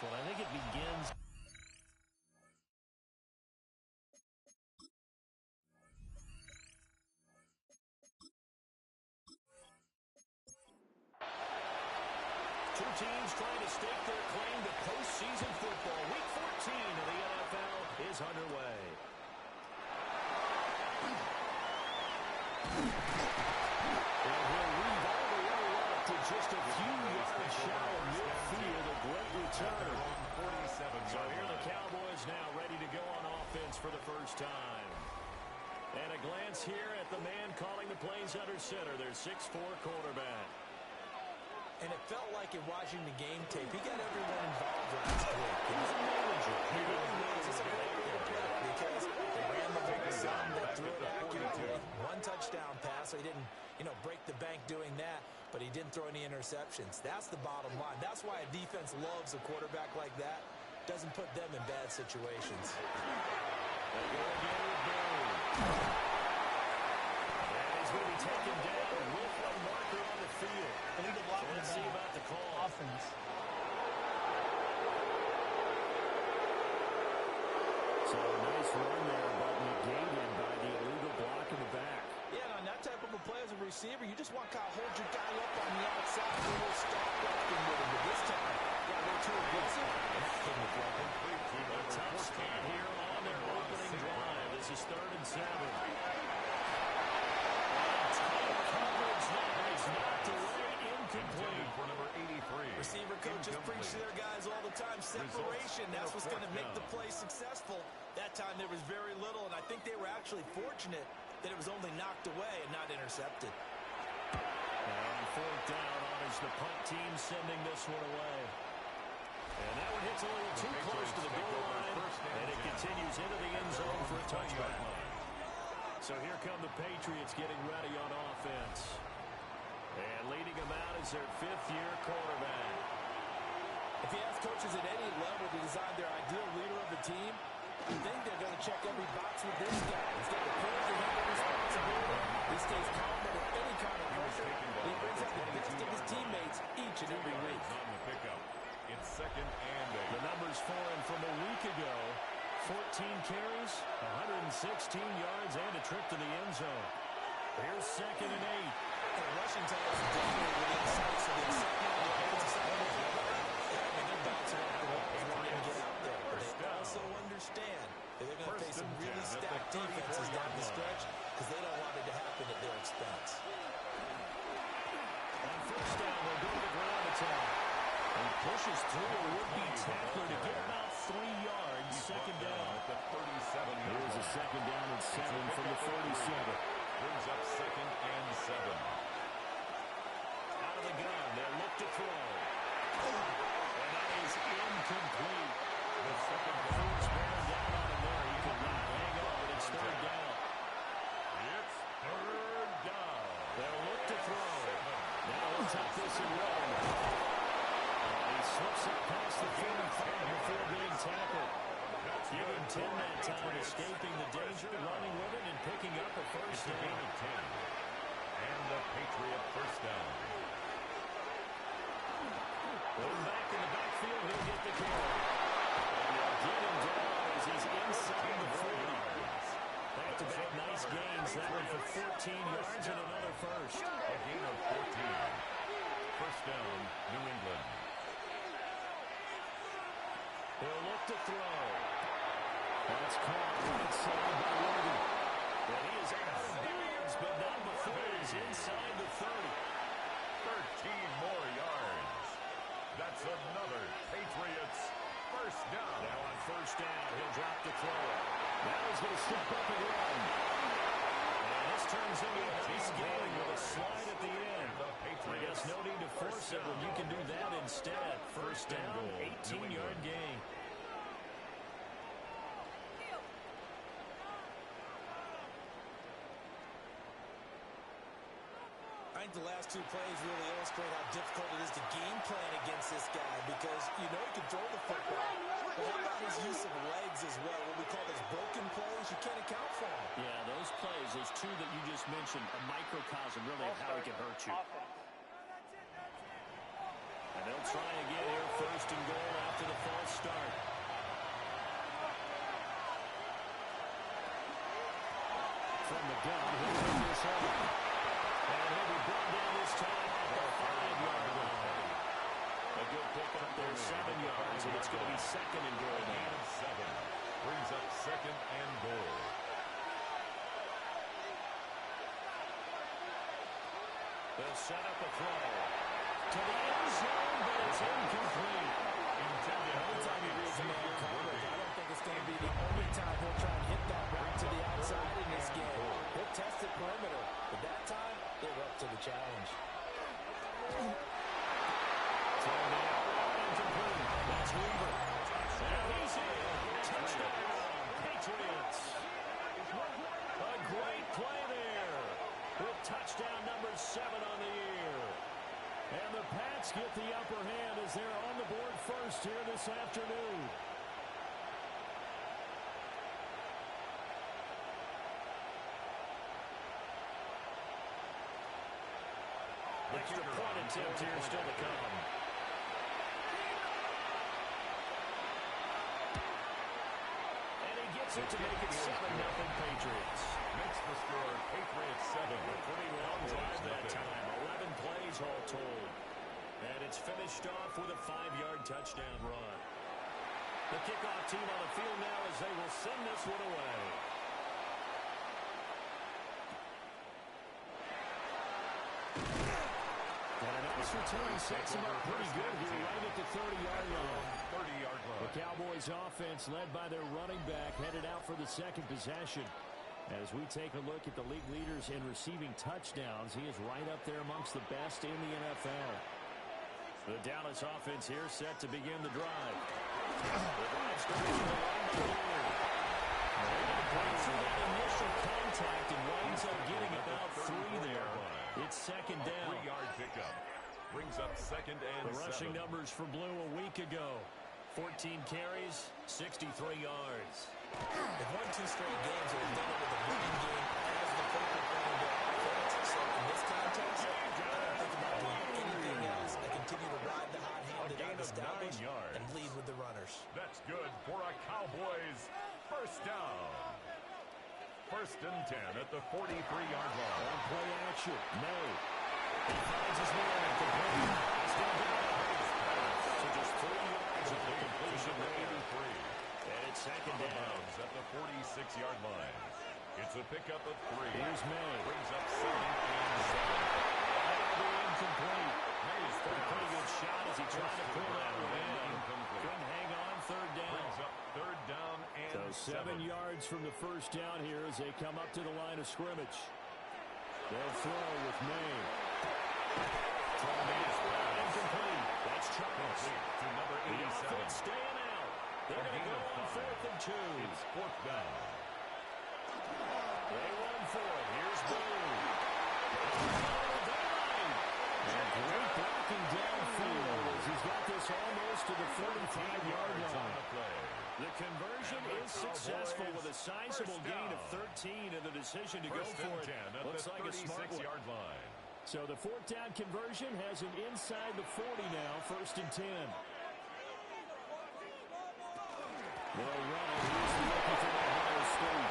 this one. I think it begins. Two teams trying to stake their claim to postseason football. Week 14 of the NFL is underway. And he'll weave all the way up to just a few yards shy of midfield. A great return. So here are the Cowboys now ready to go on offense for the first time. And a glance here at the man calling the plays under center, their 6'4" quarterback. And it felt like in watching the game tape, he got everyone involved last week. He was a manager. He really was. It's a great way to play because they ran the ball some, they threw it accurately. One touchdown pass, so he didn't, break the bank doing that, but he didn't throw any interceptions. That's the bottom line. That's why a defense loves a quarterback like that. Doesn't put them in bad situations. They go again with Boone. And he's going to be taken down with a marker on the field. Let's see about the call. Offense. So a nice run there, but negated by the illegal block in the back. Yeah, and on that type of a play as a receiver, you just want to hold your guy up on the outside and we'll stop blocking with him. But this time, got a little too aggressive, and that came with blocking. A tough scan here on their opening drive. This is 3rd and 7. Receiver coaches preach to their guys all the time. Separation, that's what's going to make the play successful. That time there was very little, and I think they were actually fortunate that it was only knocked away and not intercepted. And 4th down on is the punt team sending this one away. And that one hits a little too close to the goal line, and it continues into the end zone for a touchback. So here come the Patriots getting ready on offense. And leading them out is their 5th-year quarterback. If you ask coaches at any level to design their ideal leader of the team, you think they're going to check every box with this guy. He's got the courage to handle responsibility. He stays calm under any kind of pressure. He brings out the best of his teammates each and every week. It's 2nd and 8. The numbers for him from a week ago: 14 carries, 116 yards, and a trip to the end zone. Here's 2nd and 8. And rushing titles definitely with insight, so the excitement on the offensive side of the ball, and they're bouncing off the walls, wanting to get out there. But they also understand that they're going to face some really stacked defenses down the stretch because they don't want it to happen at their expense. On 1st down, they'll go to the ground attack. He pushes through a would-be tackler to get about 3 yards. 2nd down. At the 37. Here's a 2nd down and 7 from the 37. Brings up 2nd and 7. Out of the gun, they'll look to throw. And that is incomplete. The second defense bearing down on him there. He could not hang on, but it's 3rd down. It's 3rd down. They'll look to throw. Now he'll take this and run. And he slips it past the 45 before being tackled. Give him 10 that time, escaping the danger, running with it, and picking up a 1st down. 10. And the Patriot 1st down. Going back in the backfield, he'll get the carry. And they'll get him down as he's inside the 40. Back-to-back nice gains. That one for 14 yards and another first. A gain of 14. 1st down, New England. He'll look to throw. That's caught inside by Worthy. And he is out of bounds, but not before he's inside the 30. 13 more yards. That's another Patriots 1st down. Now on 1st down, he'll drop the throw. Now he's going to step up and run. And this turns into a nice game with a slide at the end. I guess no need to force it when you can do that instead. 1st down, 18-yard gain. I think the last 2 plays really illustrate how difficult it is to game plan against this guy because you know he can throw the football. But how about his use of legs as well? What we call those broken plays, you can't account for them. Yeah, those plays, those 2 that you just mentioned, a microcosm really of how he can hurt you. And they'll try again here, 1st and goal after the fall. the gun. He'll take this off. And he'll be brought down this time at the 5-yard line. A good pickup there, 7 yards, and it's going to be second and goal now. 7 brings up second and goal. They'll set up a throw to the end zone, but it's incomplete. Anytime he reads a man coverage, I don't think it's going to be the only time he'll try and hit that route to the outside in this game. He'll test the perimeter, but that time, they were up to the challenge. Thrown out, incomplete. That's Weaver. And he's in. Touchdown, Patriots. A great play there. With touchdown number 7 on the year. And the Pats get the upper hand as they're on the board first here this afternoon. Extra point attempt here still to come. And he gets it to make it 7-0 Patriots. Makes the score Patriots 7. A pretty long drive that time. 11 plays all told. And it's finished off with a 5-yard touchdown run. The kickoff team on the field now as they will send this one away. And a nice return sets him up pretty good here right at the 30-yard line. 30-yard line. The Cowboys offense led by their running back headed out for the second possession. As we take a look at the league leaders in receiving touchdowns, he is right up there amongst the best in the NFL. The Dallas offense here set to begin the drive. The drive starts with a run by Leonard. And breaks through that initial contact and winds up getting about 3 there. It's second down. 3-yard pickup. Brings up second and 7. The rushing numbers for Blue a week ago. 14 carries, 63 yards. They've won 2 straight games and have done it with a running game as the focal point of their offense. So in this context, I don't think about doing anything else. They continue to ride the hot hand that I've established and lead with the runners. That's good for a Cowboys first down. First and 10 at the 43-yard line. On play action, May. He finds his man. Complete. He's down to so just 3 yards of the completion there. And it's second down at the 46-yard line. It's a pickup of 3. Here's May. Brings up second and 7. That'll be incomplete. May's got a pretty good shot as he tried to pull that one in. Couldn't hang on, third down. Brings up third down and so 7 yards from the first down here as they come up to the line of scrimmage. They'll throw with May. Incomplete. That's Charles. To number 87. The offense staying out. They're going to go on 4th and 2. It's 4th down. They run for it. Here's Boone. And great blocking downfield as he's got this almost to the 45-yard line. The conversion is successful with a sizable gain of 13 and the decision to go for it. Looks like a smart one. Line. So the 4th down conversion has him inside the 40 now, 1st and 10. They'll run it. Here's the rookie from Ohio State.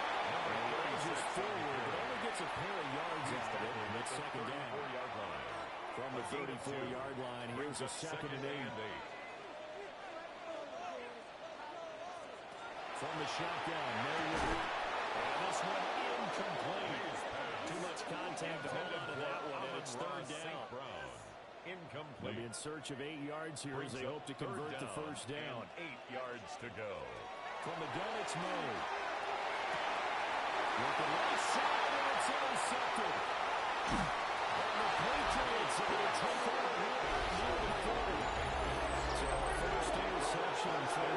And launches forward, but only gets a pair of yards out of it, and it's second down. From the 34-yard line, here's a second and 8. From the shotgun, May with it. And this one incomplete. Too much contact to hold on to that one, and it's third down. Incomplete. They'll be in search of 8 yards here as they hope to convert the first down. 8 yards to go. From the gun, it's May. With the right side, and it's intercepted. And the Patriots are going to take over here moving forward. So first interception from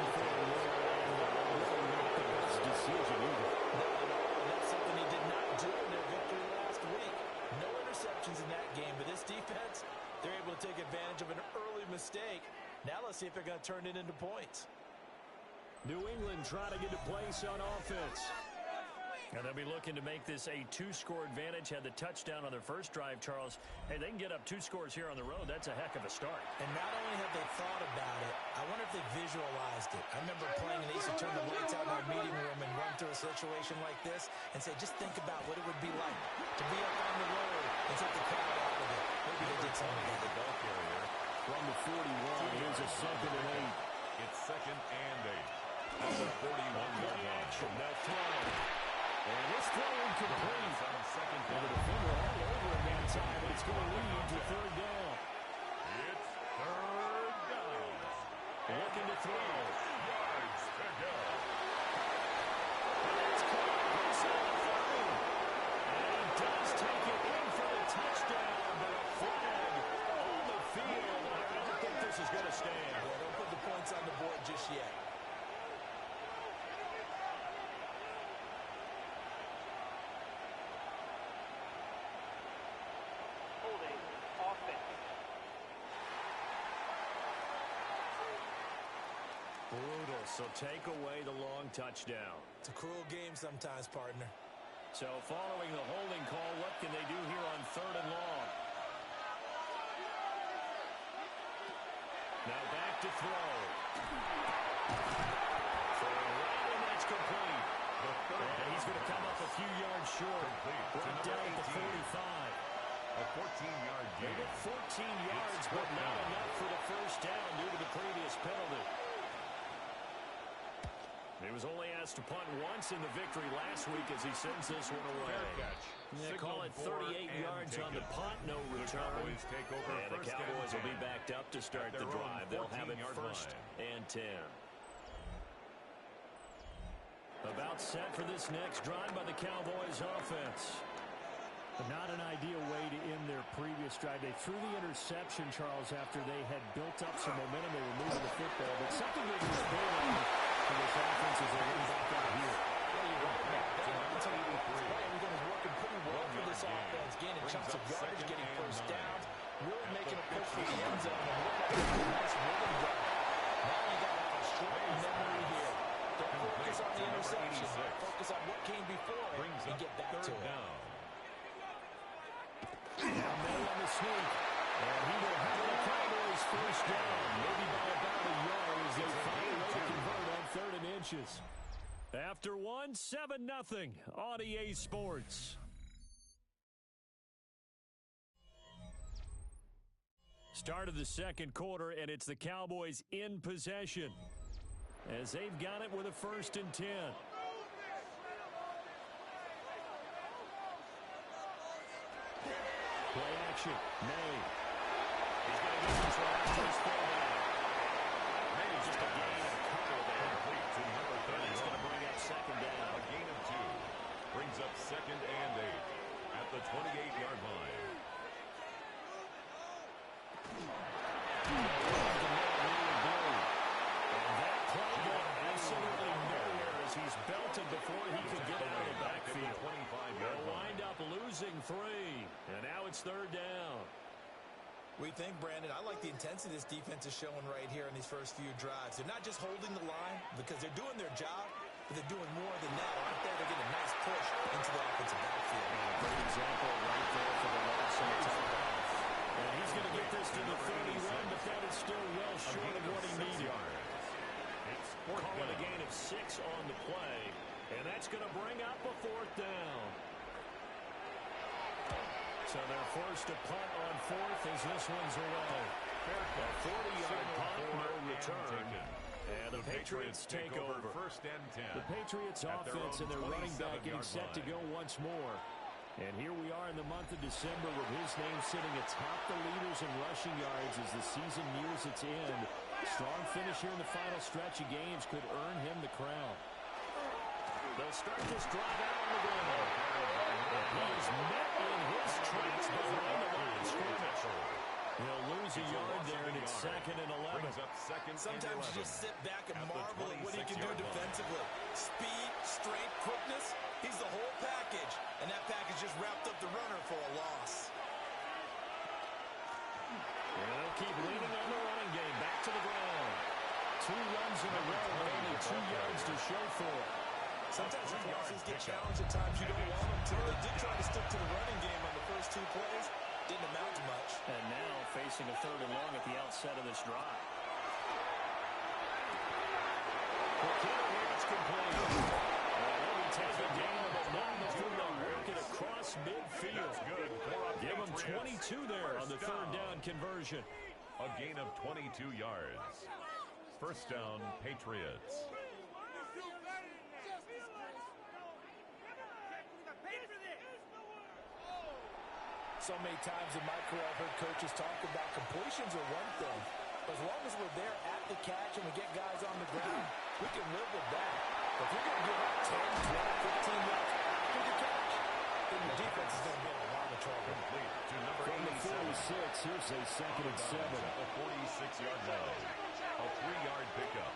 really not the best decision either. That's something he did not do in their victory last week. No interceptions in that game, but this defense, they're able to take advantage of an early mistake. Now let's see if they're going to turn it into points. New England trying to get a place on offense. And they'll be looking to make this a 2-score advantage. Had the touchdown on their first drive, Charles. Hey, they can get up 2 scores here on the road. That's a heck of a start. And not only have they thought about it, I wonder if they visualize against it. I remember playing and they used to turn the lights out in our meeting room and run through a situation like this and say, just think about what it would be like to be up on the road and take the crowd out of it. Maybe they did something like the ball carrier. From the 41, here's a 2nd and 8. It's 2nd and 8. That's a 41-yard action. Now throw. And this throw incomplete. Second And the defender all over him that time, but it's going to lead to 3rd down. It's 3rd down. Looking to throw. Yards to go. That's caught inside the 30. And he does take it in for the touchdown, but a flag on the field. I don't think this is going to stand. Yeah, don't put the points on the board just yet. Brutal, so take away the long touchdown. It's a cruel game sometimes, partner. So following the holding call, what can they do here on 3rd and long? Now back to throw. Right, and that's complete. And he's going to come up a few yards short. Brought down at the 45. A 14-yard They gain. get 14 yards, but not enough for the first down due to the previous penalty. He was only asked to punt once in the victory last week as he sends this one away. Fair catch. They call it 38 yards on the punt, no return. Cowboys take over And the first Cowboys and will be 10 backed up to start at the their drive. own They'll have it 14-yard 1st and 10. About set for this next drive by the Cowboys offense. Not an ideal way to end their previous drive. They threw the interception, Charles, after they had built up some momentum. They were moving the football, but something that was building for this offense as they're getting back out here. Everything is working pretty well for this offense. Gaining chunks of yardage, getting first downs, really making a push for the end zone. And look like a nice rhythm drive. Now you got to have a strong memory here. Don't focus on the interception. Focus on what came before it and get back to it. Now May on the sneak. And he will have the Cowboys first down. Maybe by about a yard as they find a way to convert on 3rd and inches. After one, 7-0 on EA Sports. Start of the 2nd quarter, and it's the Cowboys in possession as they've got it with a 1st and 10. Play action. May. He's going to get control after his fullback. May just a gain of a couple there. Complete to number 30. He's going to bring up 2nd down. A gain of 2. Brings up 2nd and 8 at the 28-yard line. And that play got absolutely nowhere as he's belted before he could get out of the backfield. They'll wind up losing 3. And now it's 3rd down. We think, Brandon, I like the intensity this defense is showing right here in these first few drives. They're not just holding the line because they're doing their job, but they're doing more than that. Right there, they're getting a nice push into the offensive backfield. A great example right there for the loss in the top half. And he's going to get this to the 31, but that is still well short of what he needed. Call it a gain of 6 on the play, and that's going to bring up a 4th down. So they're forced to punt on 4th as this one's away. A 40-yard punt, no return. And the Patriots take over. 1st and 10. The Patriots offense and their running back getting set to go once more. And here we are in the month of December with his name sitting atop the leaders in rushing yards as the season nears its end. Strong finish here in the final stretch of games could earn him the crown. They'll start this drive out on the ground. He is met in his tracks behind the line of scrimmage. He'll lose a yard there, and it's 2nd and 11. Sometimes you just sit back and marvel at what he can do defensively. Speed, strength, quickness, he's the whole package. And that package just wrapped up the runner for a loss. And they'll keep leaning on the running game. Back to the ground. 2 runs in a row, but only 2 yards to show for it. Sometimes your crosses get challenged at times you don't want them to. They did try to stick to the running game on the first 2 plays. Didn't amount to much. And now facing a 3rd and long at the outset of this drive. 22 there on the third down conversion. A gain of 22 yards. First down, Patriots. So many times in my career I've heard coaches talk about completions are one thing. But as long as we're there at the catch and we get guys on the ground, we can live with that. But if you're going to give up 10, 12, 15 yards after the catch, then the defense is going to be in a lot of trouble. To number From the 46, here's a second and 7. At the 46-yard line. A 3-yard pickup.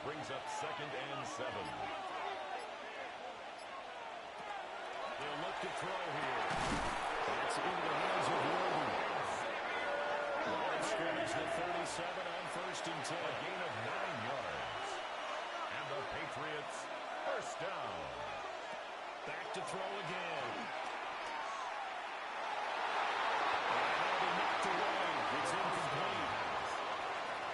Brings up second and 7. They'll look to throw here. That's into the hands of Warden. Line of scrimmage, the 37 on first and 10. A gain of 9 yards. And the Patriots first down. Back to throw again. And that'll be knocked away. It's incomplete.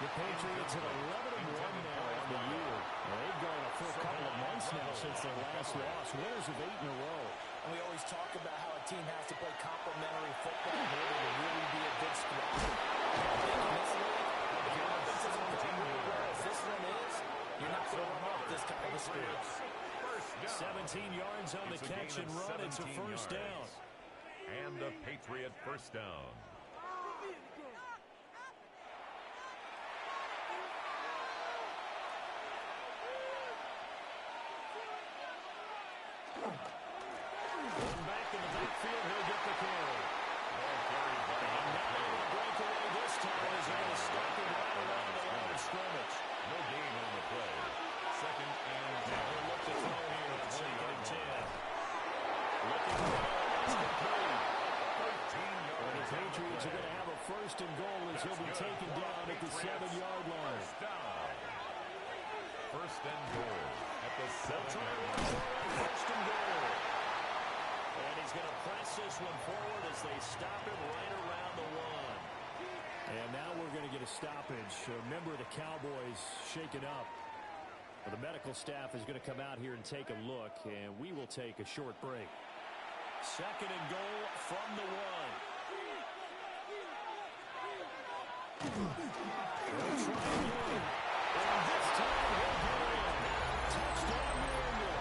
The Patriots at 11-1 now on the year. Well, they've gone for a couple of months now since their last loss. Winners of 8 in a row. And we always talk about how a team has to play complementary football in order to really be a good squad. In this league, if your offense isn't playing well as this one is, you're not going to run off this kind of a score. 17 yards on the catch and run. It's a first down. And a Patriot first down. Back in the backfield, he'll get the carry. And now the breakaway this time is going to stop him right around the line of scrimmage. No gain on the play. Second and 10. They'll look to throw here at second and 10. Looking for it's complete. 13 yards. And the Patriots are going to have a first and goal as he'll be taken down at the 7-yard line. First down. First and goal at the 7-yard line. First and goal. And he's going to press this one forward as they stop him right around the 1. And now we're going to get a stoppage. A member of the Cowboys shaken up. Well, the medical staff is going to come out here and take a look, and we will take a short break. Second and goal from the 1. They'll try again. And this time he'll get in. Touchdown, New England.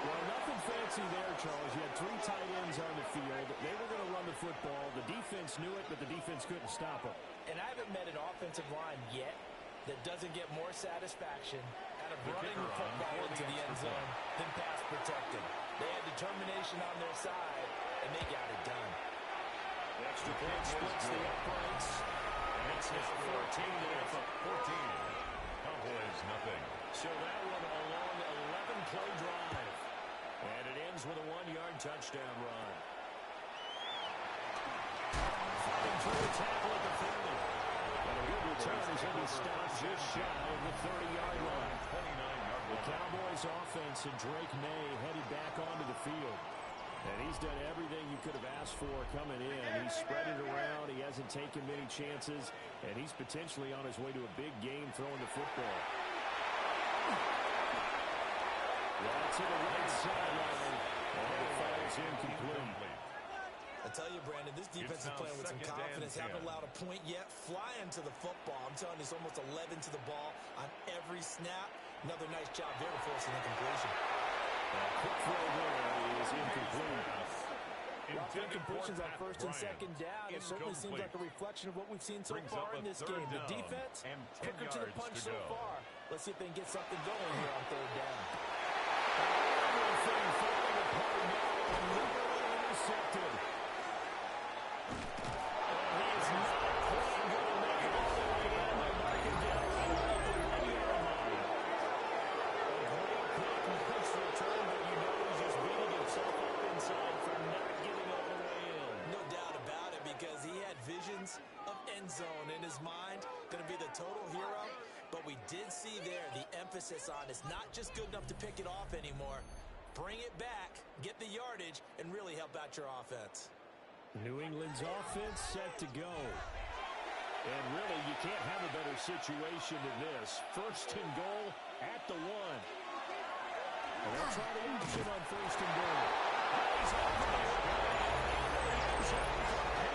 Well, nothing fancy there, Charles. You had 3 tight ends on the field. They were going to run the football. The defense knew it, but the defense couldn't stop them. And I haven't met an offensive line yet that doesn't get more satisfaction out of running the football into the end zone than pass protecting. They had determination on their side, and they got it done. The extra point splits the uprights. And it's now 14-0. 14. Cowboys, nothing. So that one a long 11-play drive. And it ends with a 1-yard touchdown run. Fighting through a tackle at the 30. And a good return as he'll be stopped just shy of the 30-yard line. 29-yard The Cowboys offense and Drake May headed back onto the field. And he's done everything you could have asked for coming in. He's spread it around. He hasn't taken many chances. And he's potentially on his way to a big game throwing the football. Right to the right sideline. And it falls incomplete. I tell you, Brandon, this defense is playing with some confidence. Haven't allowed a point yet. Flying to the football. I'm telling you, it's almost 11 to the ball on every snap. Another nice job there to force an incompletion. Quick throw there is incomplete. Rough incompletions on first and second down. It certainly seems like a reflection of what we've seen so far in this game. The defense, quicker to the punch so far. Let's see if they can get something going here on third down. Everything falling apart now and literally intercepted. He is not quite going to make it all the way down. They mark him down right around the 1-yard line. A great pick and push return, but you know he's just beating himself up inside for not getting all the way in. No doubt about it, because he had visions of end zone in his mind. Going to be the total hero. But we did see there the emphasis on it's not just good enough to pick it off anymore. Bring it back, get the yardage, and really help out your offense. New England's offense set to go. And really, you can't have a better situation than this. First and goal at the 1. And they'll try the option on first and goal. He's over there.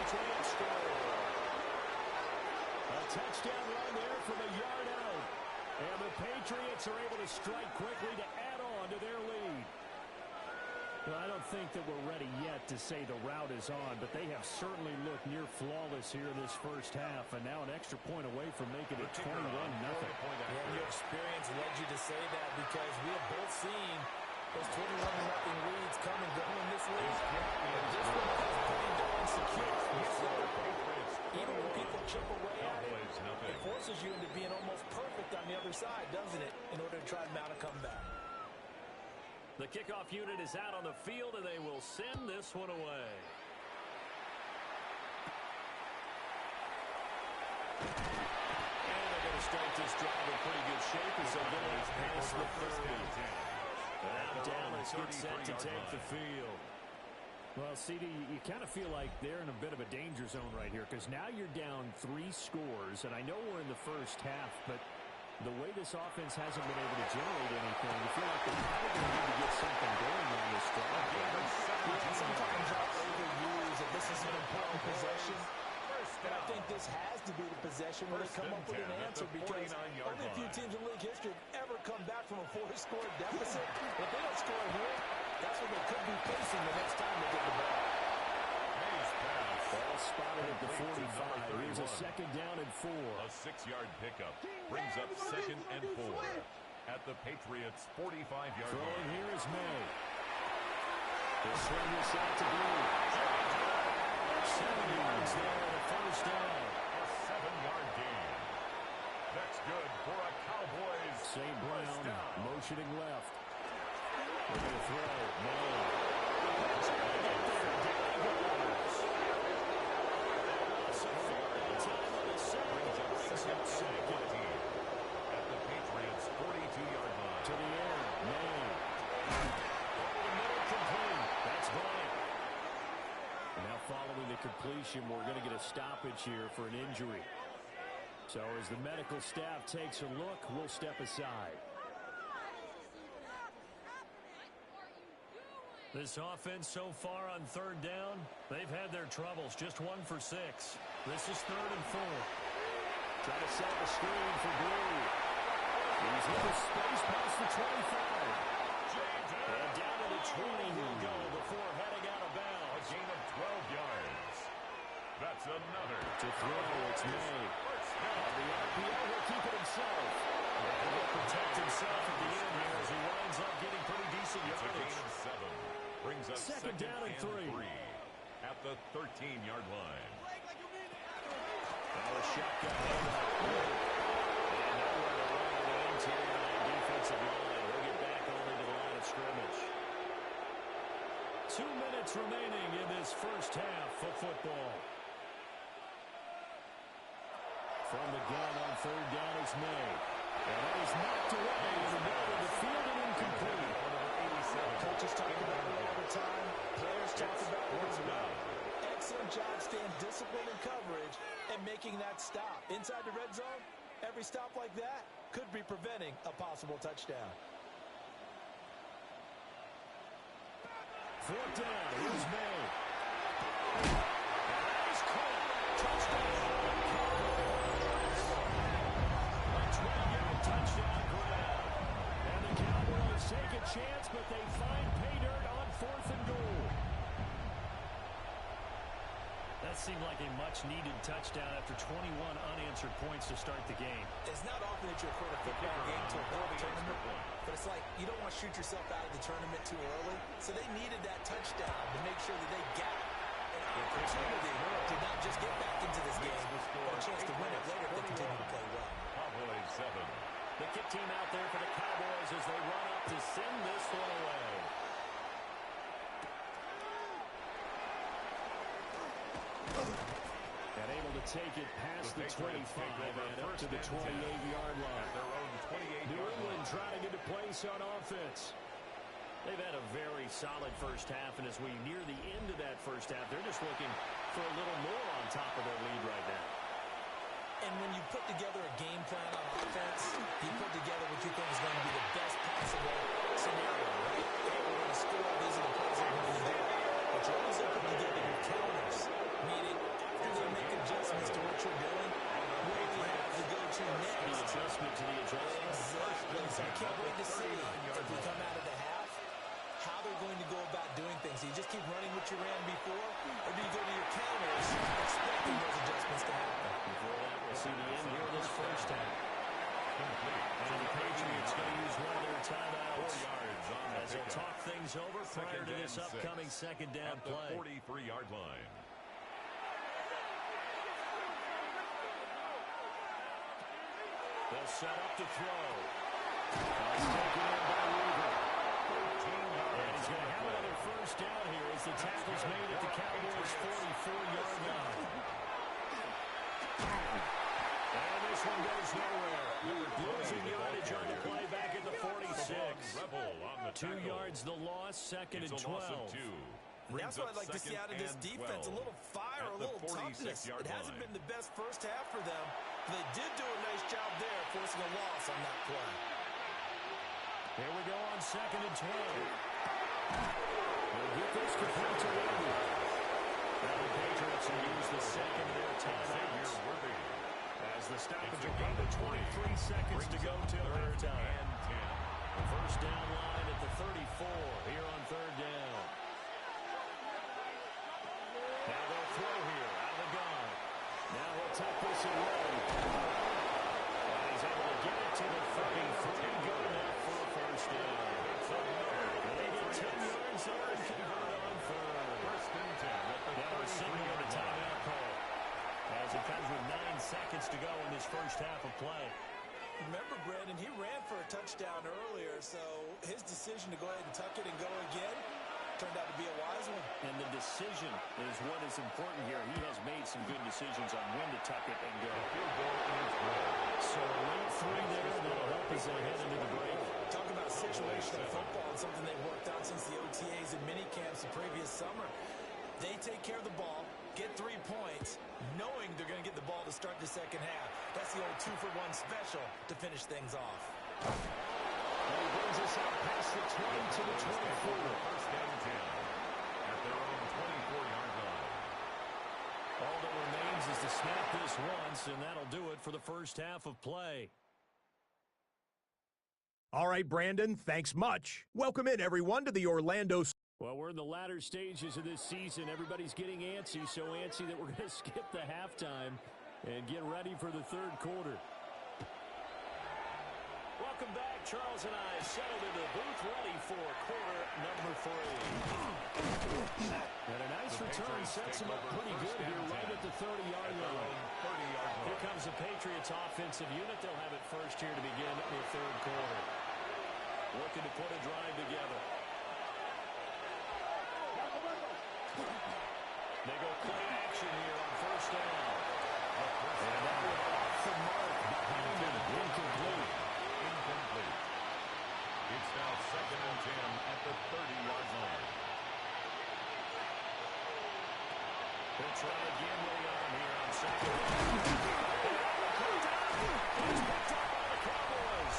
Patriots score. A touchdown run there from a yard out. And the Patriots are able to strike quickly to add on to their lead. Well, I don't think that we're ready yet to say the route is on, but they have certainly looked near flawless here this first half, and now an extra point away from making it 21-0. Yeah, your experience led you to say that because we have both seen those 21-0 leads come and go in this league. But this one is pretty darn secure. Even when people chip away at it, it forces you into being almost perfect on the other side, doesn't it, in order to try to mount a comeback. The kickoff unit is out on the field, and they will send this one away. And they're going to start this drive in pretty good shape as they get it past the 30. Now Dallas gets set to take the field. Well, CD, you kind of feel like they're in a bit of a danger zone right here because now you're down 3 scores, and I know we're in the first half, but the way this offense hasn't been able to generate anything, you feel like they probably need to get something going on this drive. Yeah, sometimes I overuse that this is an important possession. But I think this has to be the possession where they come up with an answer because only a few teams in league history have ever come back from a 4-score deficit. If they don't score here, that's what they could be facing the next time they get the ball. Ball spotted at the 45. Here's a second down and 4. A 6-yard pickup brings up 2nd and 4 at the Patriots' 45-yard line. Throwing here is May. He'll swing this out to Blue. 7 yards there and a first down. A 7-yard gain. That's good for a Cowboys. St. Brown motioning left. They're going to throw. May. At the Patriots' 42-yard line. To the air. May. Over the middle, complete. That's Bryant. Now following the completion, we're going to get a stoppage here for an injury. So as the medical staff takes a look, we'll step aside. This offense so far on 3rd down, they've had their troubles. Just 1 for 6. This is 3rd and 4. Try to set the screen for Blue. He's in the space past the 25. And down to the 20 he'll go before heading out of bounds. A gain of 12 yards. That's another. To throw, it's May. On the RPO, he'll keep it himself. And he'll protect himself at the end here as he winds up getting pretty decent It's a gain yardage. of 7. Brings up Second down and 3. At the 13-yard line. Now a shotgun handoff. And nowhere to run on the interior of that defensive line. We'll get back only to the line of scrimmage. 2 minutes remaining in this first half of football. From the gun on 3rd down is May. And that is knocked away in the middle of the field and incomplete. Coaches talk about it all the time. Players talk about it as well. Excellent job staying disciplined in coverage and making that stop. Inside the red zone, every stop like that could be preventing a possible touchdown. 4th down. Here's May. And that is caught. Touchdown. A 20-yard touchdown grab. And the Cowboys take a chance, but they find pay dirt on 4th and goal. That seemed like a much-needed touchdown after 21 unanswered points to start the game. It's not often that you record a football game to a world tournament, but it's like you don't want to shoot yourself out of the tournament too early, so they needed that touchdown to make sure that they got an opportunity to not just get back into this game, but a chance to win it later if they continue to play well. Cowboys 7. The kick team out there for the Cowboys as they run up to send this one away. And able to take it past the 25 and up to the 28-yard line. Their own 28-yard New England line. trying to get a place on offense. They've had a very solid first half, and as we near the end of that first half, they're just looking for a little more on top of their lead right now. And when you put together a game plan on offense, you put together what you think is going to be the best possible scenario, right? Hey, we're going to score. These are the plays that we're going to do. But you also put together your counters, meaning So I can't wait to see if we come out of the half, how they're going to go about doing things. Do you just keep running what you ran before, or do you go to your counters expecting those adjustments to happen? Before that, we'll see the end here of this first half. And the Patriots going to use one of their timeouts as they'll talk things over prior to this upcoming second down play. 43-yard line. They'll set up to throw. It's taken in by Weaver. And he's going to have another first down here as the tackle's made at the Cowboys' 44-yard line. And this one goes nowhere. Losing yardage on the play back at the 46. 2 yards the loss, second and 12. That's what I'd like to see out of this defense. A little fire, a little toughness. It hasn't been the best first half for them. They did do a nice job there, forcing a loss on that play. Here we go on second and 12. We'll get this complete to Weaver. Now the Patriots will use the second of their timeouts. As the stoppage will come to 23 seconds to go till halftime. The first down line at the 34 here on third down. Now they'll throw here out of the gun. Now he'll tuck this away. And he's able to get it to the 33. Good enough for a first down. They get 10 yards there and convert on third. Now a single on the timeout call. As it comes with 9 seconds to go in this first half of play. Remember, Brandon, he ran for a touchdown earlier, so his decision to go ahead and tuck it and go again turned out to be a wise one. And the decision is what is important here. He has made some good decisions on when to tuck it and go. So a late 3 there that'll help as they head into the break. Talk about situational football and something they've worked out since the OTAs and minicamps the previous summer. They take care of the ball, get 3 points, knowing they're going to get the ball to start the second half. That's the old 2-for-1 special to finish things off. And he brings us out past the 20 to the 24. First down 10 at their own 24-yard line. All that remains is to snap this once, and that'll do it for the first half of play. All right, Brandon, thanks much. Welcome in, everyone, to the Orlando. Well, we're in the latter stages of this season. Everybody's getting antsy, so antsy that we're going to skip the halftime and get ready for the third quarter. Welcome back. Charles and I settled into the booth ready for quarter number 3. And a nice return sets him up pretty good here right at the 30-yard line. Here comes the Patriots offensive unit. They'll have it first here to begin the third quarter. Looking to put a drive together. They go play action here on first down. And that one off the mark behind him. Incomplete. It's now second and 10 at the 30-yard line. They'll try again later on here on second down. It's picked up by the Cowboys.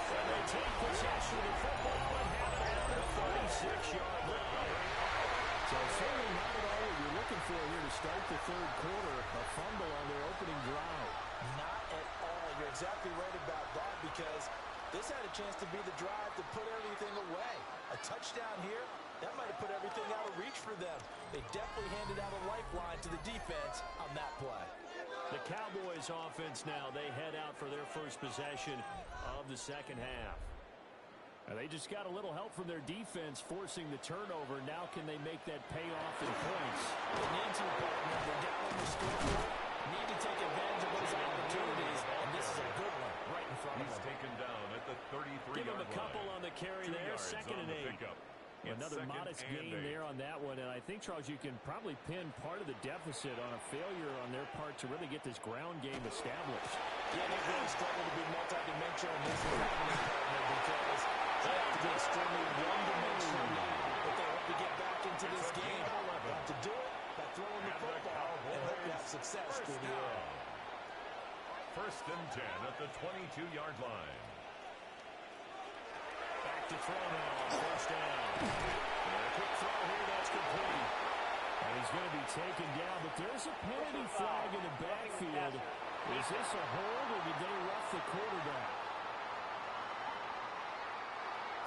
And they take possession of the football and have it at the 36-yard line. So certainly not at all what you're looking for here to start the third quarter. A fumble on their opening drive. Not at all. You're exactly right about that, because this had a chance to be the drive to put everything away. A touchdown here, that might have put everything out of reach for them. They definitely handed out a lifeline to the defense on that play. The Cowboys offense now, they head out for their first possession of the second half. And they just got a little help from their defense forcing the turnover. Now can they make that pay off in points? They need to, partner. They're down on the scoreboard. Need to take advantage of those opportunities, and this is a good one right in front of them. He's taken down at the 33-yard line. Give him a couple on the carry there. Second and 8. Another modest gain there on that one, and I think, Charles, you can probably pin part of the deficit on a failure on their part to really get this ground game established. Yeah, they've really struggled to be multidimensional in this partner, because they have to be extremely one-dimensional now if they hope to get back into this game. They have to do it by throwing the football and hope to have success through the air. First and 10 at the 22-yard line. Back to throw now on first down. And a quick throw here, that's complete. And he's going to be taken down, but there's a penalty flag in the backfield. Is this a hold, or did they rough the quarterback?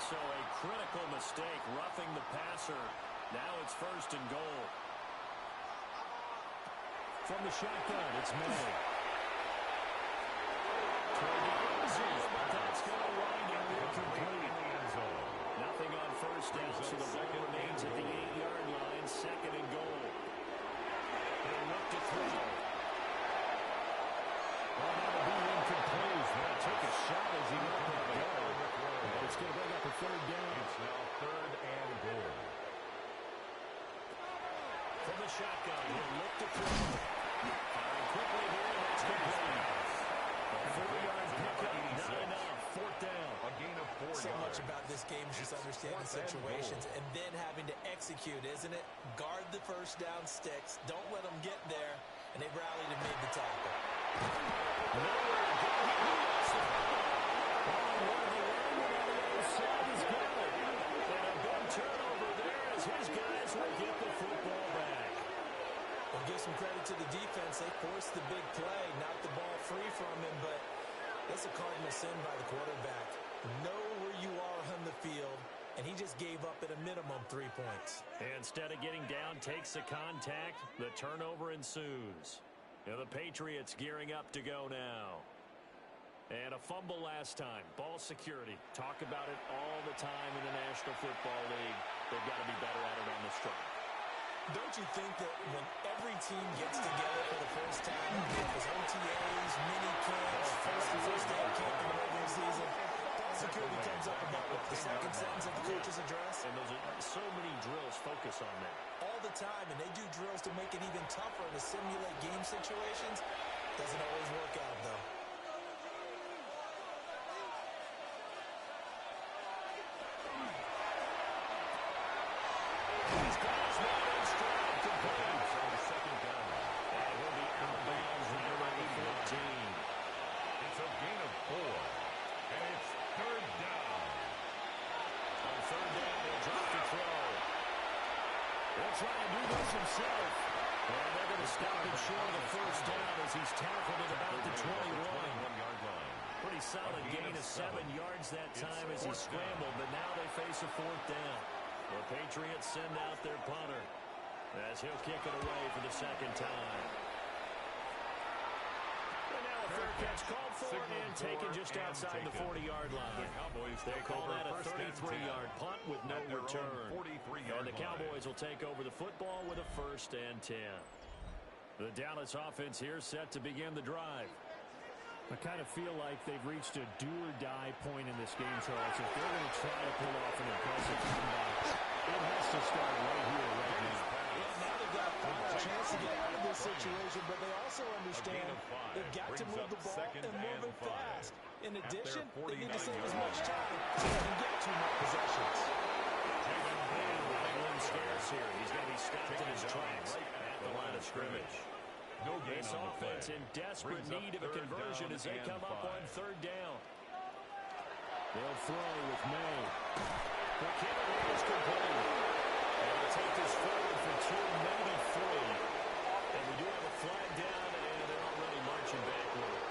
So a critical mistake, roughing the passer. Now it's first and goal. From the shotgun, it's May. But that's going to wind up incomplete. Nothing on first down, so the ball remains at the 8-yard line, second and goal. They'll look to throw. Well, that'll be incomplete. Now took a shot as he let that go. And it's going to bring up a third down. It's now third and goal. From the shotgun, he'll look to throw. Firing quickly here, that's complete. A 4-yard pickup, not enough. Fourth down. A gain of 4 So yards. much about this game is just understanding situations and then having to execute, isn't it? Guard the first down sticks. Don't let them get there. And they rallied and made the tackle. Nowhere to go. He lost the football. Oh, one of the linemen on the other side has got it. And a big turnover there as his guys will get the football back. Well, give some credit to the defense. They forced the big play, knocked the ball free from him, but that's a cardinal sin by the quarterback. Know where you are on the field, and he just gave up at a minimum 3 points. Instead of getting down, takes the contact. The turnover ensues. Now the Patriots gearing up to go now. And a fumble last time. Ball security. Talk about it all the time in the National Football League. They've got to be better at it on the strike. Don't you think that when every team gets together for the first time, there's OTAs, mini camps, first day camp in the regular season, security comes up about the second sentence of the coach's address? And those are so many drills focus on that. All the time, and they do drills to make it even tougher to simulate game situations. Doesn't always work out, though. He's got his man in stride, complete. On the second down. And he'll be out of bounds right around the 14. It's a gain of 4. And it's third down. On third down, he'll drop the throw. He'll try to do this himself. And they're going to stop him short of the first down as he's tackled at about the 21-yard line. Pretty solid gain of 7 yards that time as he scrambled, but now they face a fourth down. The Patriots send out their punter as he'll kick it away for the second time. And now a fair catch called for and taken just outside the 40-yard line. They call that a 33-yard punt with no return. And the Cowboys will take over the football with a 1st and 10. The Dallas offense here set to begin the drive. I kind of feel like they've reached a do-or-die point in this game, Charles. If they're going to try to pull off an impressive comeback, it has to start right here, right now. Yeah, now they've got a chance to get out of this situation, but they also understand they've got to move the ball and move it fast. In addition, they need to save as much time so they can get 2 more possessions. Room scarce here. He's going to be stopped in his tracks at the line of scrimmage. This offense in desperate need of a conversion as they come up on third down. They'll throw with May. The kick is complete. And they'll take this forward for 2, maybe 3. And we do have a flag down, and they're already marching backward.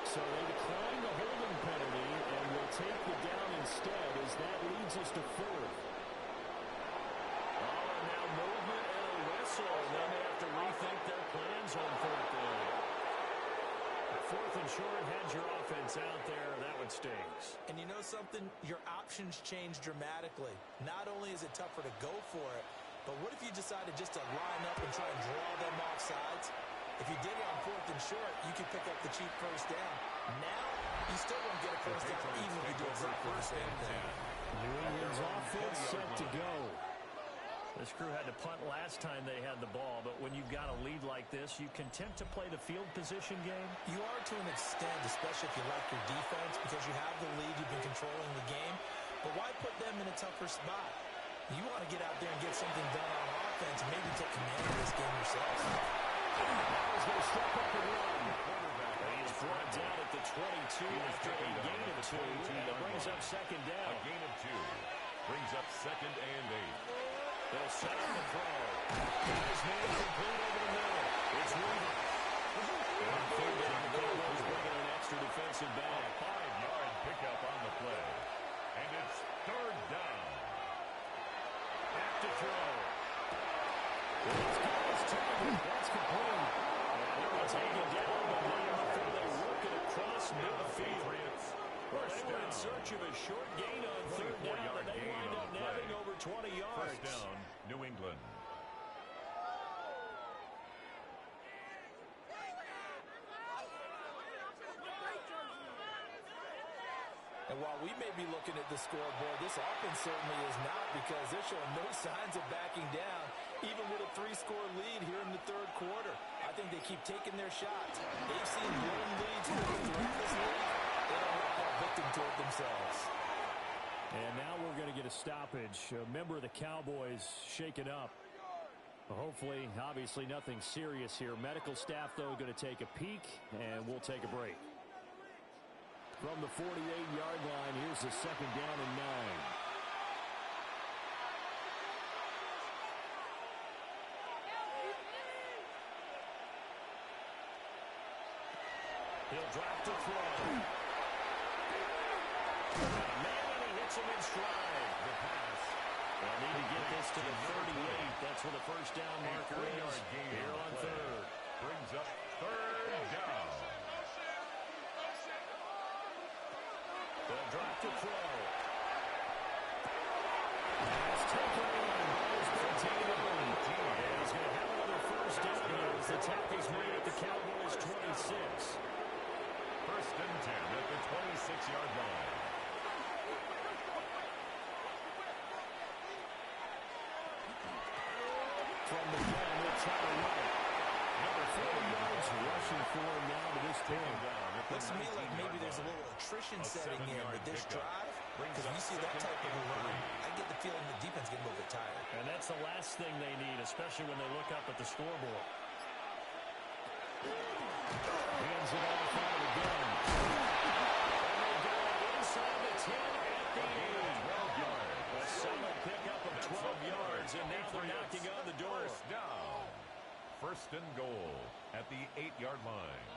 So they decline the holding penalty and will take the down instead as that leads us to 4th. Oh, and now movement and a whistle. And then they have to rethink their plans on 4th down. 4th and short, had your offense out there. That one stings. And you know something? Your options change dramatically. Not only is it tougher to go for it, but what if you decided just to line up and try and draw them off sides? If you did it on 4th and short, you could pick up the cheap first down. Now, you still won't get a first down even if you do it for a first down. New England's offense set to go. This crew had to punt last time they had the ball, but when you've got a lead like this, you content to play the field position game? You are to an extent, especially if you like your defense, because you have the lead, you've been controlling the game. But why put them in a tougher spot? You want to get out there and get something done on offense and maybe take command of this game yourself. Now he's going to step up and run. He is brought down at the 22 after a gain of 2, and it brings up second down. A gain of 2 brings up 2nd and 8. They'll set on the throw. His man complete over the middle. It's Weaver. And third down, the Cowboys bringing an extra defensive back. 5-yard pickup on the play. And were in search of a short gain on third down, and they wind up nabbing over 20 yards. First down, New England. And while we may be looking at the scoreboard, this offense certainly is not, because they're showing no signs of backing down, even with a 3-score lead here in the third quarter. I think they keep taking their shots. They've seen blown leads throughout this league. They don't want to fall victim to it themselves. And now we're going to get a stoppage. A member of the Cowboys shaken up. Hopefully, obviously, nothing serious here. Medical staff, though, going to take a peek, and we'll take a break. From the 48-yard line, here's the second down and 9. He'll drop to throw. Man, he hits him in stride. The pass. They'll need to get this to the 38. That's where the first down marker is. Here on third. Brings up third down. They'll drop to throw. It's taken in. Ball's been taken in. And he's going to have another first down here as the tackle's made at the Cowboys' 26. First and 10 at the 26-yard line. From the gun, we'll try to run it. Number 40 yards rushing for him now to this point. Looks to me like maybe there's a little attrition setting in with this drive, because when you see that type of a run, I get the feeling the defense getting a little bit tired. And that's the last thing they need, especially when they look up at the scoreboard. Hands it off out of the gun. And they go inside the 10 at the end. 12 yards. A solid pickup of 12 yards, and now they're knocking on the door. First down. First and goal at the 8-yard line.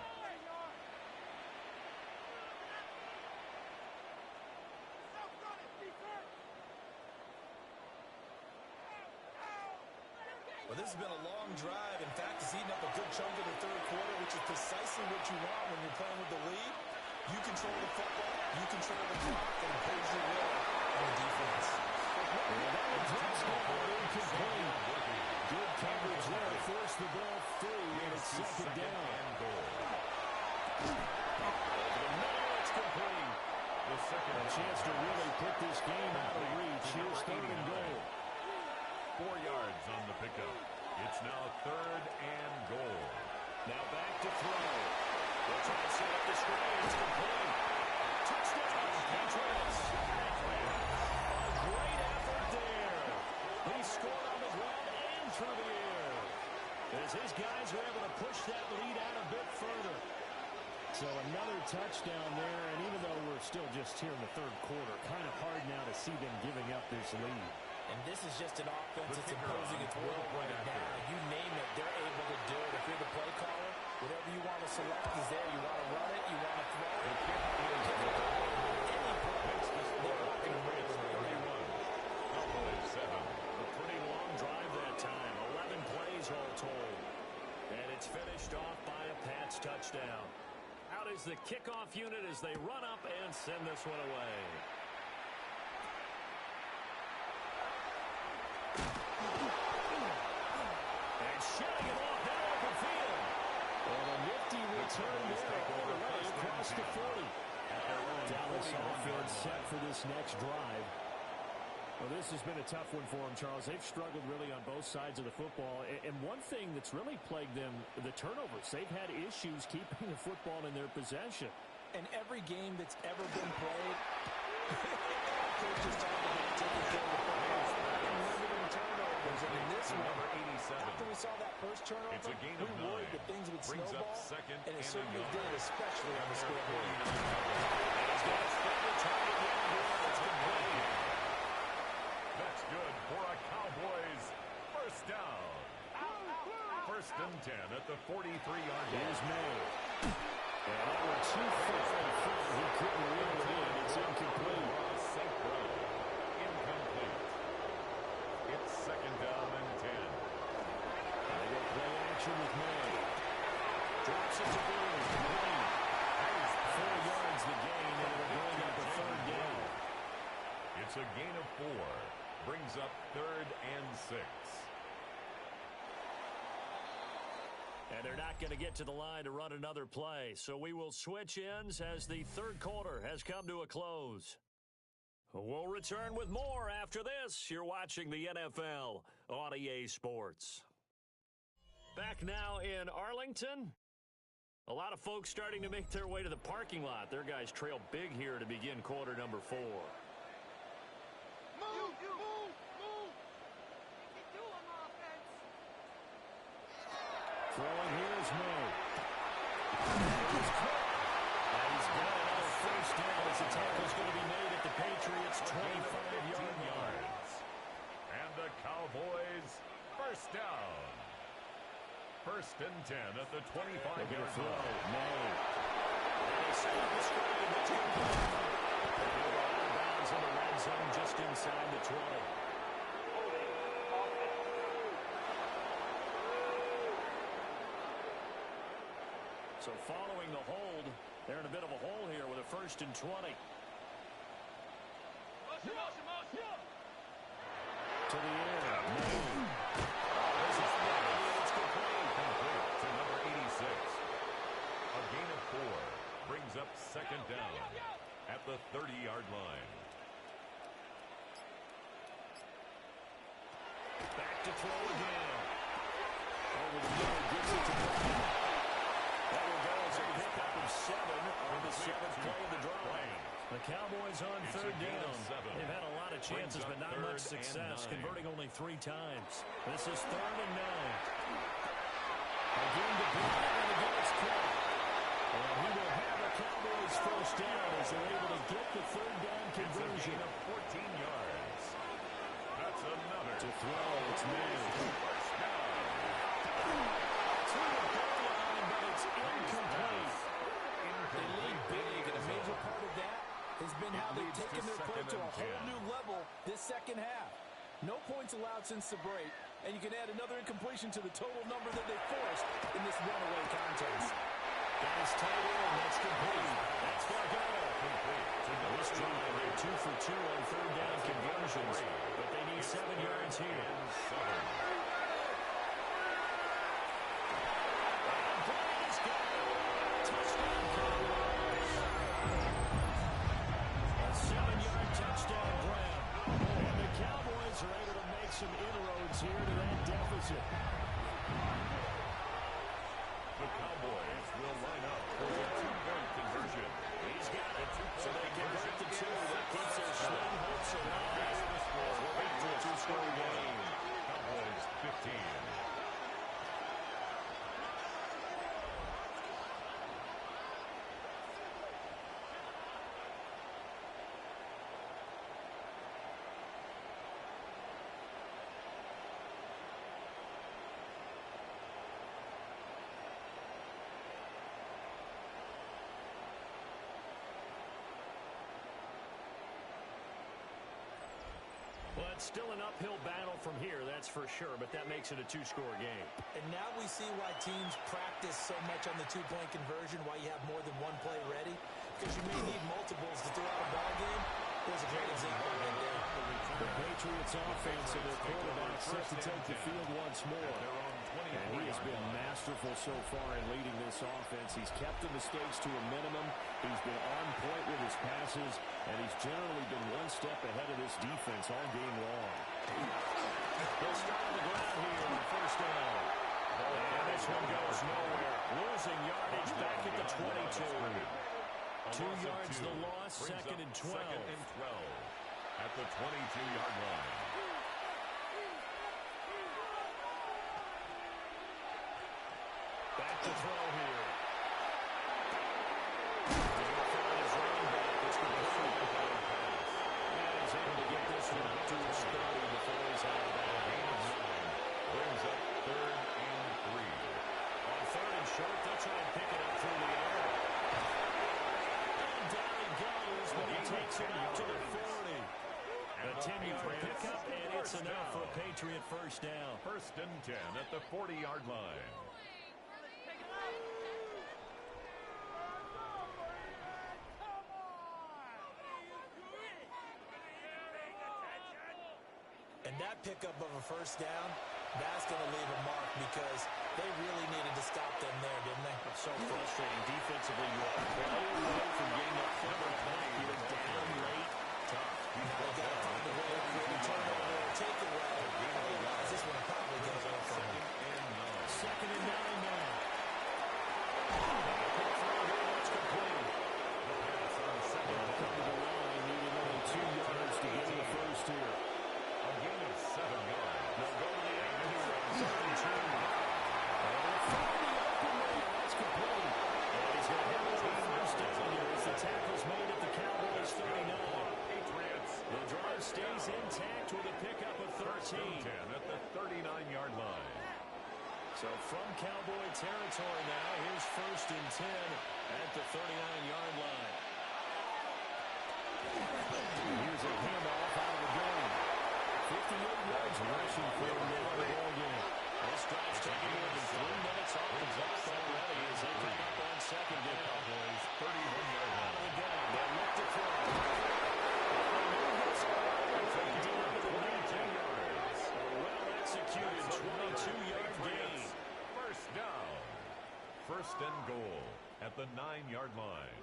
Well, this has been a long drive. In fact, it's eaten up a good chunk of the third quarter, which is precisely what you want when you're playing with the lead. You control the football, you control the clock, and impose your will on the defense. Incomplete. Good coverage there. Force the ball through, and it's second down. It's complete. The second A chance to really put this game out of reach. Here's third and goal. 4 yards on the pickup. It's now third and goal. Now back to throw. They'll try to set up the screen. It's complete. Touchdown, Patriots. A great effort there. He scored on the ground and through the air, as his guys are able to push that lead out a bit further. So another touchdown there, and even though we're still just here in the third quarter, kind of hard now to see them giving up this lead. And this is just an offense that's imposing its will right now. You name it, they're able to do it. If you're the play caller, whatever you want to select is there. You want to run it, you want to throw it. Any point, they're rocking and rolling right now. Cowboys 7. A pretty long drive that time. 11 plays all told. And it's finished off by a Pats touchdown. Out is the kickoff unit as they run up and send this one away. And shutting it off that open field. And a nifty return there all the way across the 40. Dallas offense set for this next drive. Well, this has been a tough one for them, Charles. They've struggled really on both sides of the football. And one thing that's really plagued them, the turnovers. They've had issues keeping the football in their possession. And every game that's ever been played, coaches talk about taking care of the football and limiting turnovers. And in this one, Number 87. after we saw that first turnover, It's a gain we of 9. worried that things would Brings snowball. up second And it and a certainly yard. did, especially on the scoreboard. He's got a split return again here. It's complete. That's good for a Cowboys first down. First and 10 at the 43-yard line. Here's May. And that one too far in front. He couldn't reel it in. It's incomplete. St. Brown. Incomplete. It's second down and 10. They go play action with May. Drops it to Green. 4 yards the gain, and it'll bring up a third It's a gain of 4. Brings up 3rd and 6. And they're not going to get to the line to run another play. So we will switch ends as the third quarter has come to a close. We'll return with more after this. You're watching the NFL on EA Sports. Back now in Arlington. A lot of folks starting to make their way to the parking lot. Their guys trail big here to begin quarter number 4. Throwing here is May. He's got another first down as the tackle is going to be made at the Patriots' 25-yard line. And the Cowboys first down. 1st and 10 at the 25-yard line. May. And they set up the screen. That's complete. And they go out of bounds in the red zone just inside the 20. So following the hold, they're in a bit of a hole here with a 1st and 20. To the air. It's complete. To number 86. A gain of 4 brings up 2nd down at the 30-yard line. Back to throw again. Over the middle, gets it to Brown. That will go as a pickup of 7 on the 7th play of the drive. The Cowboys on 3rd down. They've had a lot of chances, but not much success, converting only 3 times. This is 3rd and 9. Again to Brown, and again it's caught. And he will have the Cowboys first down as they're able to get the 3rd down conversion. Of 14 yards. That's another. To throw, it's made. First down. To the goal line, but it's incomplete. They lead big, and a major part of that has been how they've taken their play to a whole new level this second half. No points allowed since the break, and you can add another incompletion to the total number that they forced in this runaway contest. That is tight end. That's complete. That's Gargano. Complete. This drive, they're 2 for 2 on 3rd down conversions, but they need 7 yards here. Touchdown Cowboys. A 7-yard touchdown grab. And the Cowboys are able to make some inroads here to that deficit. The Cowboys will line up for a 2-point conversion. He's got it. So they convert the 2. That keeps their slim hopes alive. We're back to a 2-score game. Cowboys 15. Well, it's still an uphill battle from here, that's for sure, but that makes it a 2-score game. And now we see why teams practice so much on the 2-point conversion, why you have more than one play ready, because you may need multiples to throw out a ball game. There's a great example right there. The Patriots offense and their quarterback set to take the field once more. And he has been masterful so far in leading this offense. He's kept the mistakes to a minimum. He's been on point with his passes, and he's generally been one step ahead of this defense all game long. They'll start on the ground here on the first down. And this one goes nowhere. Losing yardage back at the 22. 2 yards the loss, 2nd and 12. 2nd and 12 at the 22-yard line. Back to throw here. He's going to find his running back. It's complete. And he's able to get this one to his 30 before he's out of bounds. Brings up 3rd and 3. On 3rd and short, they'll try and pick it up through the air. And down he goes, but he takes it out to the 40. A 10-yard pickup, and it's enough for a Patriot first down. 1st and 10 at the 40-yard line. And that pickup of a first down, that's going to leave a mark because they really needed to stop them there, didn't they? It's so frustrating. Defensively, you are play away from getting that cover play. You're down late. Tough. They've got to find a way to create a turnover or take it away. Otherwise, this one will probably go away from them. Second and 9 now. That's complete. Come to the line, needing only 2 yards to get to the first here. A gain of 7 yards. They'll go to the end here on 3rd and 2. That's complete. And he's going to have a first down here as the tackle's made at the Cowboys 39. Patriots. The drive stays intact with a pickup of 13. 10 at the 39-yard line. So from Cowboy territory now, here's 1st and 10 at the 39-yard line. Here's a handoff out of the game. 58 yards rushing for him now in the ball game. This drive's taking more than 3 minutes off the clock already as they pick up on 2nd down. Cowboys 31-yard Out line. of the gun, they look to throw. A well-executed 22-yard gain. First down. 1st and goal at the 9-yard line.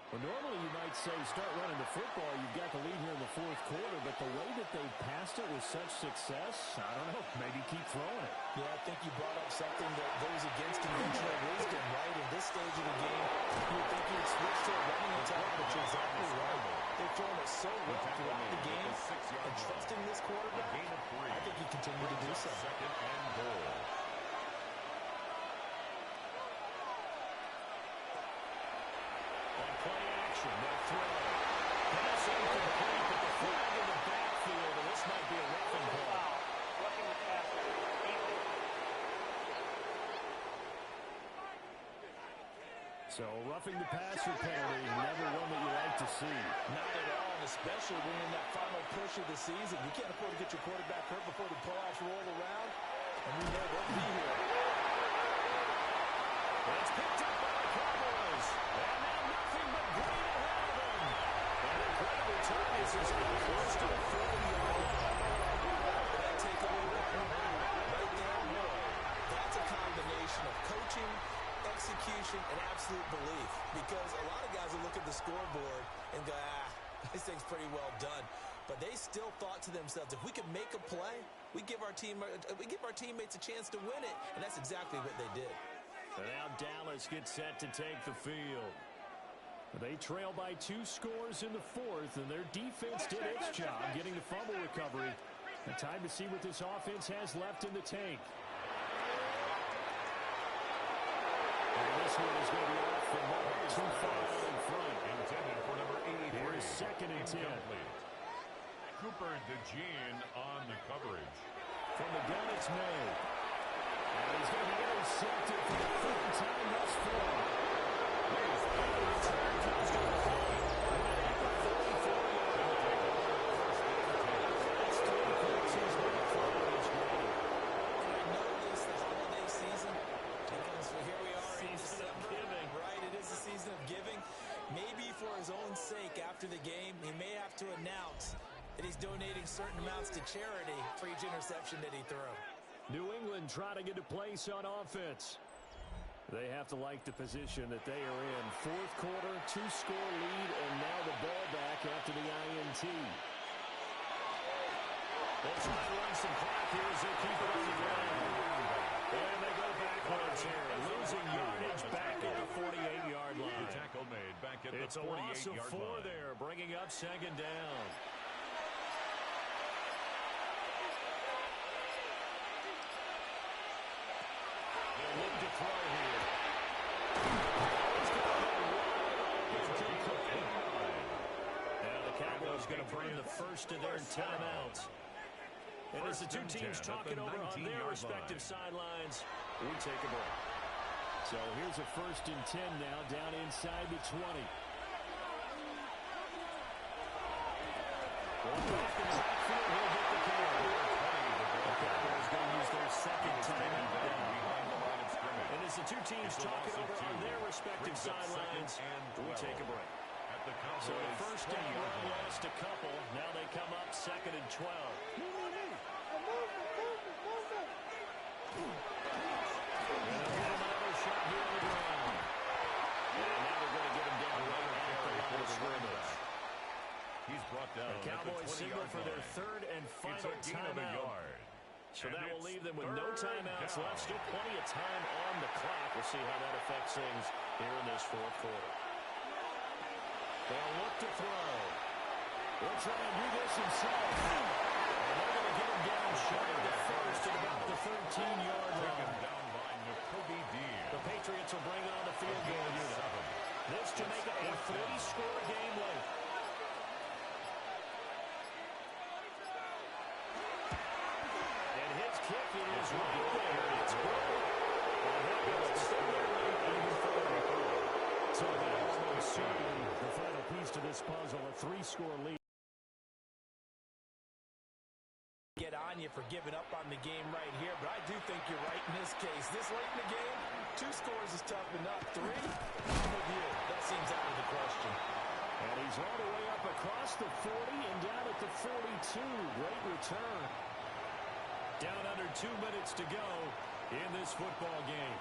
Well, normally you might say start running the football. You've got the lead here in the 4th quarter, but the way that they passed it with such success, I don't know, maybe keep throwing it. Yeah, I think you brought up something that goes against conventional wisdom, right? In this stage of the game, you would think you'd switch to a running attack, but you're exactly right. They've thrown it so well throughout the game, and trusting this quarterback, Gain of 3. I think you continue to do so. 2nd and goal. On play action, they'll throw. Pass incomplete, but the flag in the backfield, and this might be a roughing call. So roughing the passer penalty, never one that you like to see. Not at all, and especially when in that final push of the season. You can't afford to get your quarterback hurt before the playoffs roll around, and we know they'll be here. It's picked up by the Cowboys. And now nothing but green ahead of them. And a great return as he's close to the 40-yard line. That takeaway right there, boy, that's a combination of coaching, execution, and absolute belief. Because a lot of guys will look at the scoreboard and go, this thing's pretty well done. But they still thought to themselves, if we can make a play, we give our teammates a chance to win it. And that's exactly what they did. And now Dallas gets set to take the field. They trail by 2 scores in the 4th, and their defense did its job getting the fumble recovery. And time to see what this offense has left in the tank. And this one is going to be off the mark, too far out in front. Intended for number 83. Here's 2nd and 10. Incomplete. Cooper DeJean on the coverage. From the gun, it's May. And he's going to be intercepted for the 3rd time thus far. That's 3 points he's been throwing each game. And I know this, the holiday season, because here we are in Season of December, giving. right? It is the season of giving. Maybe for his own sake after the game, he may have to announce that he's donating certain amounts to charity for each interception that he threw. New England trying to get a place on offense. They have to like the position that they are in. 4th quarter, 2-score lead, and now the ball back after the INT. They'll try to run some clock here as they keep it on the ground. And they go backwards here, losing yardage back at the 48-yard line. Tackle made back at It's the a loss of 48-yard 4 line. there, bringing up 2nd down. They'll look to throw here. Now the Cowboys going to burn the first of their timeouts. And as the two teams talking over on their respective sidelines, we take a break. So here's a 1st and 10 now, down inside the 20. Well, back in the backfield, he'll get the carry. The Cowboys going to use their 2nd timeout down. And as the two teams talking over on their respective sidelines, we take a break. At the Cowboys. So the first down 20-yard run line. lost a couple. Now they come up 2nd and 12. And they'll give him another shot here on the ground. And now they're going to get him down right at the line of scrimmage. He's brought down The Cowboys signal for their third and final It's a gain of a timeout. yard. So And that will it's leave them with no third timeouts down. left. Still plenty of time on the clock. We'll see how that affects things here in this fourth quarter. They'll look to throw. He'll try and do this himself. And they're going to get him down shy of the first at about the 13-yard Taken line. down by Nakobe Dean. The Patriots will bring on the field goal unit. This to make it a 3-score game late. And his kick is right there. It's good. And that gets it started late even further. So that almost certainly the final piece to this puzzle, a 3-score lead. Get on you for giving up on the game right here, but I do think you're right in this case. This late in the game, 2 scores is tough enough. 3, I'm with you. That seems out of the question. And he's all the way up across the 40 and down at the 42. Great return. Down under 2 minutes to go in this football game.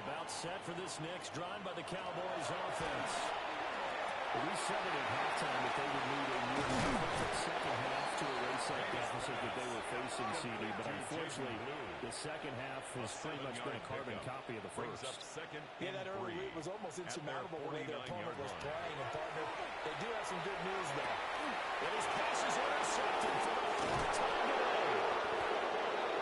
About set for this next drive by the Cowboys offense. We said it at halftime that they would need a nearly perfect second half to erase that deficit that they were facing, CD. But unfortunately, the second half has pretty much been a carbon copy of the Brings up first. second Yeah, that and early 3 lead was almost at their insurmountable the way their opponent 49-yard was line. playing. And, partner, they do have some good news, though. And his pass is intercepted for the 4th time today.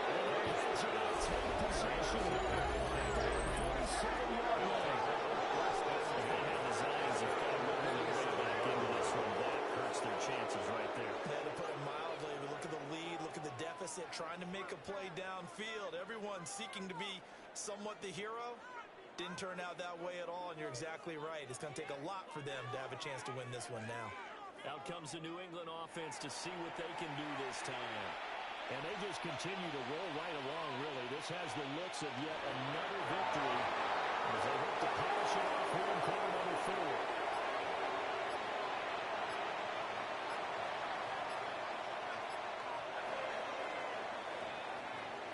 And the Bills are going to take possession here at their 47-yard line. They have the Zions have got to run their way back into this one. That hurts their chances right there. Yeah, to put it mildly, but look at the lead, look at the deficit, trying to make a play downfield. Everyone seeking to be somewhat the hero. Didn't turn out that way at all, and you're exactly right. It's going to take a lot for them to have a chance to win this one now. Out comes the New England offense to see what they can do this time. And they just continue to roll right along, really. This has the looks of yet another victory as they hope to polish it off here in quarter number 4.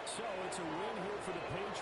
So it's a win here for the Patriots.